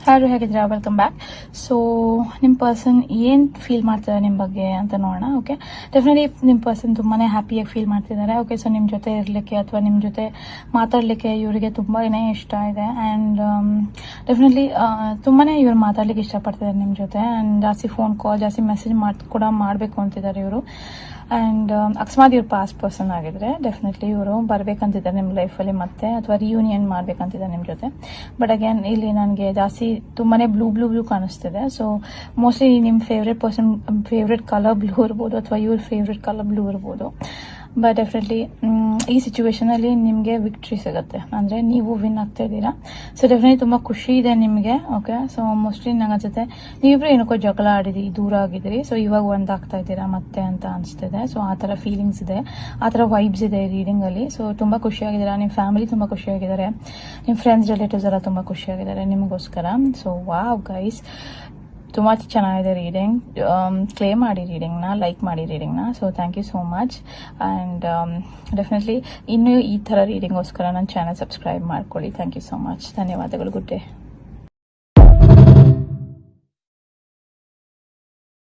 ಯಾರು ಹೇಗಿದ್ದೀರಾ, welcome back. So ನಿಮ್ಮ ಪರ್ಸನ್ ಏನು ಫೀಲ್ ಮಾಡ್ತಿದ್ದಾರೆ ನಿಮ್ಮ ಬಗ್ಗೆ ಅಂತ ನೋಡೋಣ. ಓಕೆ, ಡೆಫಿನೆಟ್ಲಿ ನಿಮ್ಮ ಪರ್ಸನ್ ತುಂಬಾ ಹ್ಯಾಪಿಯಾಗಿ ಫೀಲ್ ಮಾಡ್ತಿದ್ದಾರೆ. ಓಕೆ, ಸೊ ನಿಮ್ಮ ಜೊತೆ ಇರಲಿಕ್ಕೆ ಅಥವಾ ನಿಮ್ಮ ಜೊತೆ ಮಾತಾಡಲಿಕ್ಕೆ ಇವರಿಗೆ ತುಂಬಾ ಇಷ್ಟ ಇದೆ. ಆ್ಯಂಡ್ ಡೆಫಿನೆಟ್ಲಿ ತುಂಬಾ ಇವ್ರು ಮಾತಾಡ್ಲಿಕ್ಕೆ ಇಷ್ಟಪಡ್ತಿದ್ದಾರೆ ನಿಮ್ಮ ಜೊತೆ. ಆ್ಯಂಡ್ ಜಾಸ್ತಿ ಫೋನ್ ಕಾಲ್, ಜಾಸ್ತಿ ಮೆಸೇಜ್ ಕೂಡ ಮಾಡಬೇಕು ಅಂತಿದ್ದಾರೆ ಇವರು. ಆ್ಯಂಡ್ ಅಕಸ್ಮಾತ್ ಇವ್ರು ಪಾಸ್ಟ್ ಪರ್ಸನ್ ಆಗಿದ್ರೆ ಡೆಫಿನೆಟ್ಲಿ ಇವರು ಬರ್ಬೇಕಂತಿದ್ದಾರೆ ನಿಮ್ಮ ಲೈಫಲ್ಲಿ ಮತ್ತೆ, ಅಥವಾ ರಿಯೂನಿಯನ್ ಮಾಡ್ಬೇಕಂತಿದ್ದಾರೆ ನಿಮ್ಮ ಜೊತೆ. ಬಟ್ ಅಗೇನ್ ಇಲ್ಲಿ ನನಗೆ ಜಾಸ್ತಿ ತುಂಬಾನೇ ಬ್ಲೂ ಕಾಣಿಸ್ತಿದೆ. ಸೊ ಮೋಸ್ಟ್ಲಿ ನಿಮ್ಮ ಫೇವ್ರೆಟ್ ಕಲರ್ ಬ್ಲೂ ಇರ್ಬೋದು, ಅಥವಾ ಇವ್ರ ಫೇವ್ರೆಟ್ ಕಲರ್ ಬ್ಲೂ ಇರ್ಬೋದು. ಬಟ್ ಡೆಫಿನೆಟ್ಲಿ ಈ ಸಿಚುವೇಶನಲ್ಲಿ ನಿಮಗೆ ವಿಕ್ಟ್ರಿ ಸಿಗುತ್ತೆ, ಅಂದರೆ ನೀವು ವಿನ್ ಆಗ್ತಾ ಇದ್ದೀರಾ. ಸೊ ಡೆಫಿನೆಟ್ಲಿ ತುಂಬ ಖುಷಿ ಇದೆ ನಿಮಗೆ. ಓಕೆ, ಸೊ ಮೋಸ್ಟ್ಲಿ ನಂಗೆ ಅನ್ಸುತ್ತೆ ನೀವಿಬ್ರು ಏನಕ್ಕೋ ಜಗಳ ಆಡಿದ್ರಿ, ದೂರ ಆಗಿದ್ರಿ. ಸೊ ಇವಾಗ ಒಂದಾಗ್ತಾ ಇದ್ದೀರಾ ಮತ್ತೆ ಅಂತ ಅನಿಸ್ತಿದೆ. ಸೊ ಆ ಥರ ಫೀಲಿಂಗ್ಸ್ ಇದೆ, ಆ ಥರ ವೈಬ್ಸ್ ಇದೆ ರೀಡಿಂಗಲ್ಲಿ. ಸೊ ತುಂಬ ಖುಷಿಯಾಗಿದ್ದೀರಾ, ನಿಮ್ಮ ಫ್ಯಾಮಿಲಿ ತುಂಬ ಖುಷಿಯಾಗಿದ್ದಾರೆ, ನಿಮ್ಮ ಫ್ರೆಂಡ್ಸ್ ರಿಲೇಟಿವ್ಸ್ ಎಲ್ಲ ತುಂಬ ಖುಷಿಯಾಗಿದ್ದಾರೆ ನಿಮಗೋಸ್ಕರ. ಸೊ ವಾವ್ ಗೈಸ್, ತುಂಬ ಚೆನ್ನಾಗಿದೆ ರೀಡಿಂಗ್. ಕ್ಲೇಮ್ ಮಾಡಿ ರೀಡಿಂಗ್ನ, ಲೈಕ್ ಮಾಡಿ ರೀಡಿಂಗ್ನ. So thank you so much. And definitely ಇನ್ನೂ ಈ ಥರ ರೀಡಿಂಗೋಸ್ಕರ ನನ್ನ ಚಾನಲ್ ಸಬ್ಸ್ಕ್ರೈಬ್ ಮಾಡ್ಕೊಳ್ಳಿ. Thank you so much. ಧನ್ಯವಾದಗಳು. Good day.